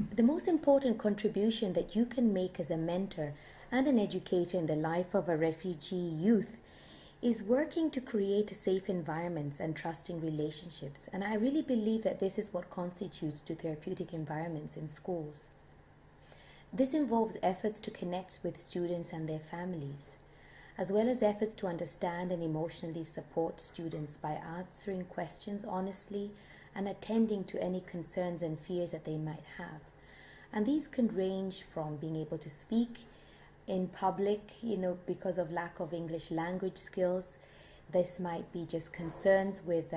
The most important contribution that you can make as a mentor and an educator in the life of a refugee youth is working to create safe environments and trusting relationships. And I really believe that this is what constitutes to therapeutic environments in schools. This involves efforts to connect with students and their families, as well as efforts to understand and emotionally support students by answering questions honestly and attending to any concerns and fears that they might have. And these can range from being able to speak in public, because of lack of English language skills. This might be just concerns with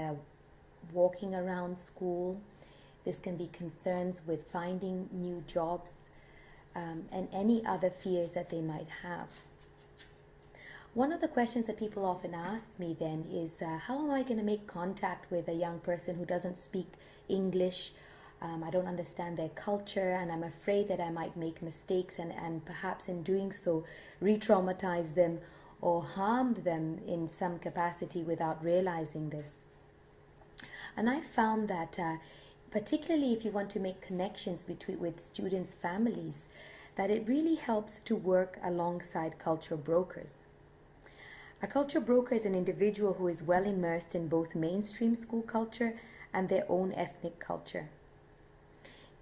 walking around school. This can be concerns with finding new jobs, and any other fears that they might have. One of the questions that people often ask me then is, how am I going to make contact with a young person who doesn't speak English? I don't understand their culture, and I'm afraid that I might make mistakes and perhaps in doing so re-traumatize them or harm them in some capacity without realizing this. And I found that particularly if you want to make connections with students' families, that it really helps to work alongside cultural brokers. A culture broker is an individual who is well immersed in both mainstream school culture and their own ethnic culture.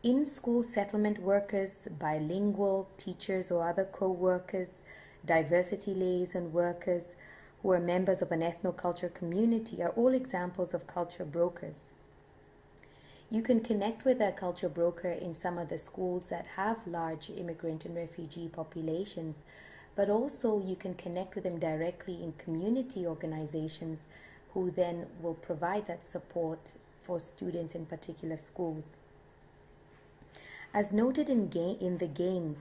In-school settlement workers, bilingual teachers or other co-workers, diversity liaison workers who are members of an ethnoculture community are all examples of culture brokers. You can connect with a culture broker in some of the schools that have large immigrant and refugee populations, but also you can connect with them directly in community organizations who then will provide that support for students in particular schools. As noted in the game,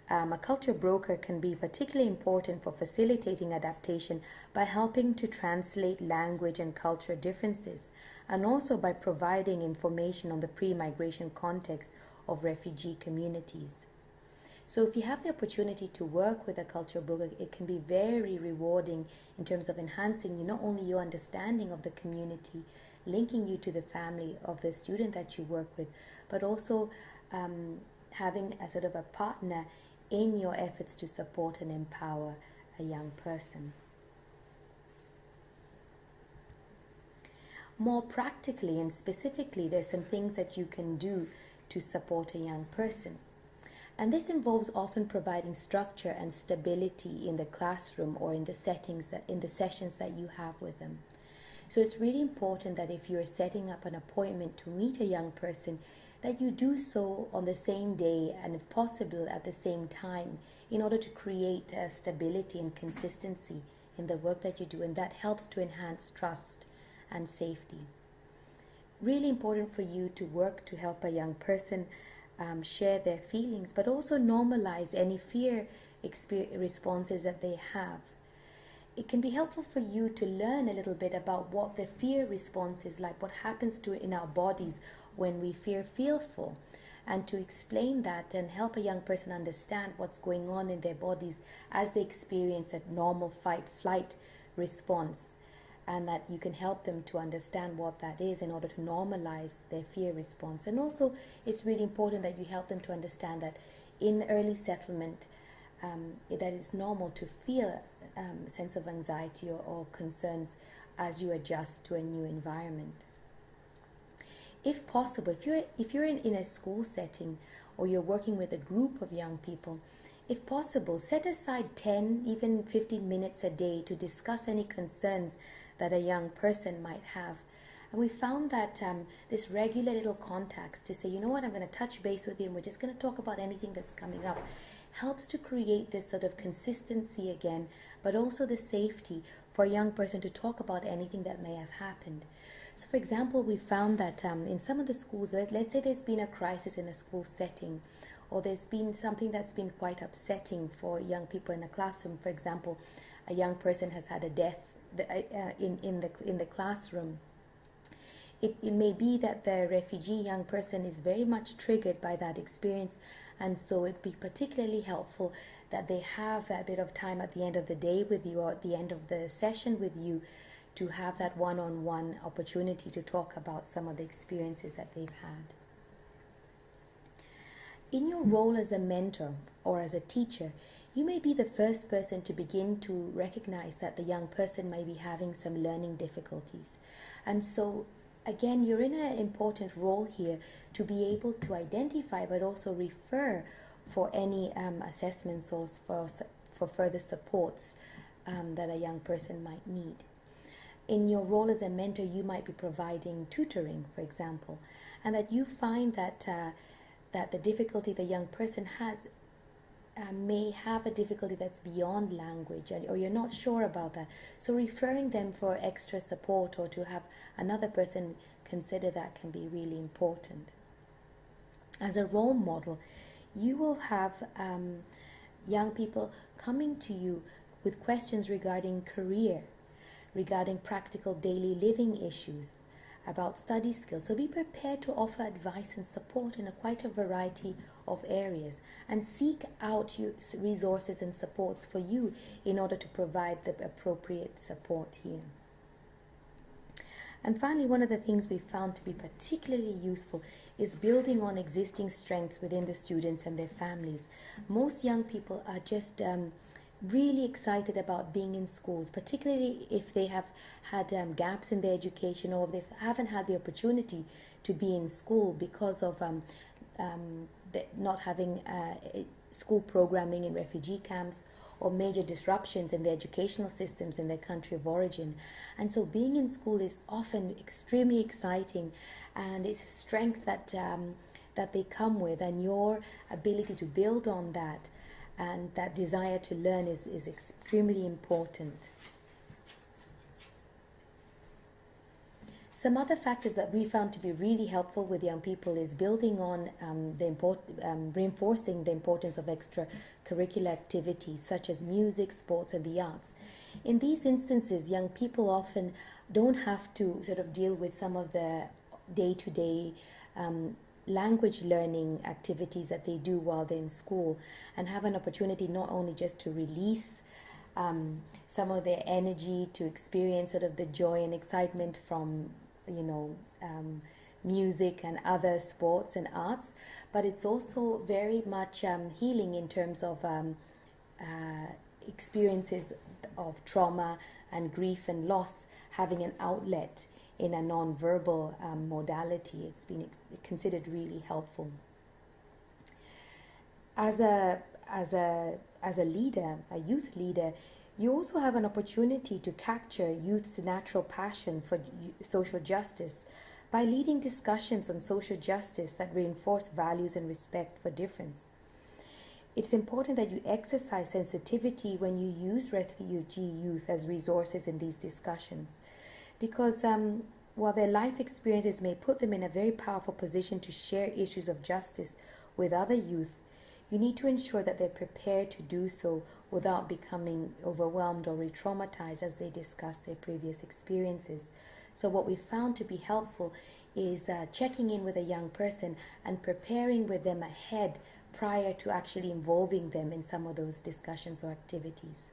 a culture broker can be particularly important for facilitating adaptation by helping to translate language and cultural differences, and also by providing information on the pre-migration context of refugee communities. So if you have the opportunity to work with a culture broker, it can be very rewarding in terms of enhancing not only your understanding of the community, linking you to the family of the student that you work with, but also having a sort of a partner in your efforts to support and empower a young person. More practically and specifically, there's some things that you can do to support a young person. And this involves often providing structure and stability in the classroom or in the sessions that you have with them. So it's really important that if you're setting up an appointment to meet a young person, that you do so on the same day and if possible at the same time, in order to create stability and consistency in the work that you do, and that helps to enhance trust and safety. Really important for you to work to help a young person share their feelings, but also normalize any fear responses that they have. It can be helpful for you to learn a little bit about what the fear response is like, what happens to it in our bodies when we feel fearful, and to explain that and help a young person understand what's going on in their bodies as they experience a normal fight-flight response, and that you can help them to understand what that is in order to normalize their fear response. And also, it's really important that you help them to understand that in early settlement, that it's normal to feel a sense of anxiety or concerns as you adjust to a new environment. If possible, if you're in a school setting or you're working with a group of young people, if possible, set aside 10, even 15 minutes a day to discuss any concerns that a young person might have. And we found that this regular little contacts to say, you know what, I'm going to touch base with you and we're just going to talk about anything that's coming up, helps to create this sort of consistency again, but also the safety for a young person to talk about anything that may have happened. So for example, we found that in some of the schools, let's say there's been a crisis in a school setting, or there's been something that's been quite upsetting for young people in a classroom. For example, a young person has had a death in the classroom. It may be that the refugee young person is very much triggered by that experience, and so it'd be particularly helpful that they have that bit of time at the end of the day with you or at the end of the session with you to have that one-on-one opportunity to talk about some of the experiences that they've had. In your role as a mentor or as a teacher, you may be the first person to begin to recognize that the young person may be having some learning difficulties. And so, again, you're in an important role here to be able to identify but also refer for any assessments or for further supports that a young person might need. In your role as a mentor, you might be providing tutoring, for example, and that you find that that the difficulty the young person has may have a difficulty that's beyond language, or you're not sure about that. So referring them for extra support or to have another person consider that can be really important. As a role model, you will have young people coming to you with questions regarding career, regarding practical daily living issues, about study skills. So be prepared to offer advice and support in quite a variety of areas, and seek out resources and supports for you in order to provide the appropriate support here. And finally, one of the things we found to be particularly useful is building on existing strengths within the students and their families. Most young people are just really excited about being in schools, particularly if they have had gaps in their education, or if they haven't had the opportunity to be in school because of not having school programming in refugee camps, or major disruptions in the educational systems in their country of origin. And so being in school is often extremely exciting, and it's a strength that they come with, and your ability to build on that and that desire to learn is extremely important. Some other factors that we found to be really helpful with young people is building on reinforcing the importance of extracurricular activities such as music, sports, and the arts. In these instances, young people often don't have to sort of deal with some of the day-to-day language learning activities that they do while they're in school, and have an opportunity not only just to release some of their energy, to experience sort of the joy and excitement from music and other sports and arts, but it's also very much healing in terms of experiences of trauma and grief and loss, having an outlet in a non-verbal modality. It's been considered really helpful. As a leader, a youth leader, you also have an opportunity to capture youth's natural passion for social justice by leading discussions on social justice that reinforce values and respect for difference. It's important that you exercise sensitivity when you use refugee youth as resources in these discussions, because while their life experiences may put them in a very powerful position to share issues of justice with other youth, you need to ensure that they're prepared to do so without becoming overwhelmed or re-traumatized as they discuss their previous experiences. So what we found to be helpful is checking in with a young person and preparing with them ahead prior to actually involving them in some of those discussions or activities.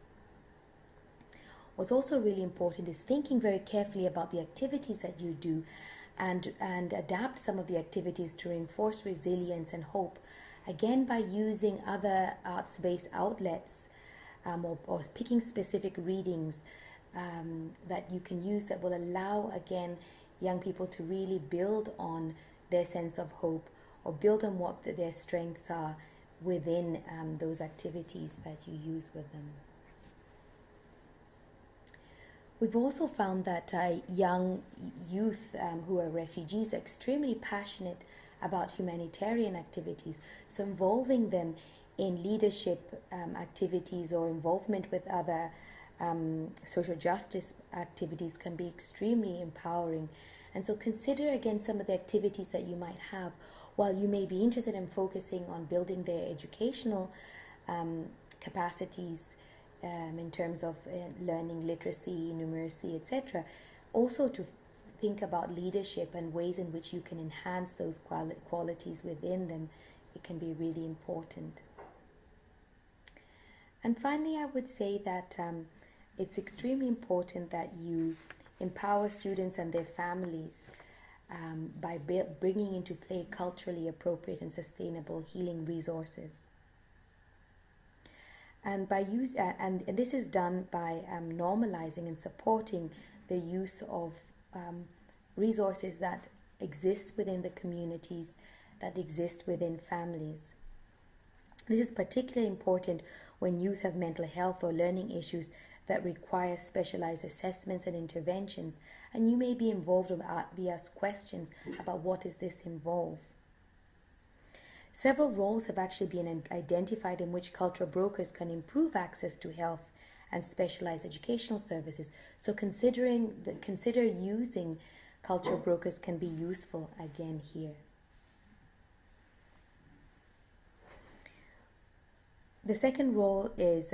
What's also really important is thinking very carefully about the activities that you do, and adapt some of the activities to reinforce resilience and hope, again by using other arts-based outlets or picking specific readings that you can use that will allow, again, young people to really build on their sense of hope, or build on what their strengths are within those activities that you use with them. We've also found that young youth who are refugees are extremely passionate about humanitarian activities. So involving them in leadership activities or involvement with other social justice activities can be extremely empowering. And so consider again some of the activities that you might have. While you may be interested in focusing on building their educational capacities in terms of learning literacy, numeracy, etc., also to think about leadership and ways in which you can enhance those qualities within them. It can be really important. And finally, I would say that it's extremely important that you empower students and their families by bringing into play culturally appropriate and sustainable healing resources. And and this is done by normalizing and supporting the use of resources that exist within the communities, that exist within families. This is particularly important when youth have mental health or learning issues that require specialized assessments and interventions, and you may be involved or be asked questions about what does this involve. Several roles have actually been identified in which cultural brokers can improve access to health and specialized educational services. So consider using cultural brokers can be useful again here. The second role is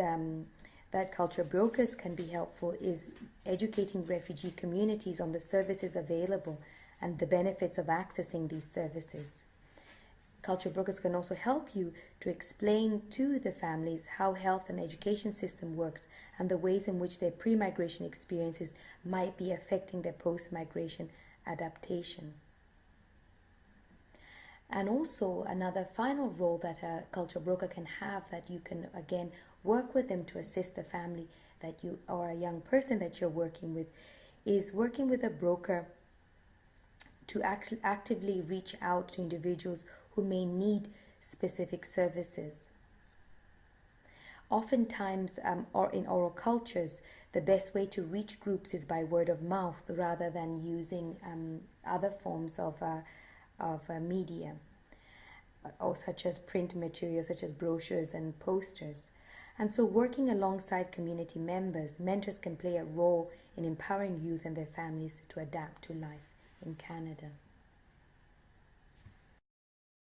that cultural brokers can be helpful is educating refugee communities on the services available and the benefits of accessing these services. Cultural brokers can also help you to explain to the families how health and education system works and the ways in which their pre-migration experiences might be affecting their post-migration adaptation. And also another final role that a cultural broker can have, that you can again work with them to assist the family that you or a young person that you're working with, is working with a broker to actively reach out to individuals who may need specific services. Oftentimes, or in oral cultures, the best way to reach groups is by word of mouth rather than using other forms of media, or such as print materials, such as brochures and posters. And so working alongside community members, mentors can play a role in empowering youth and their families to adapt to life in Canada.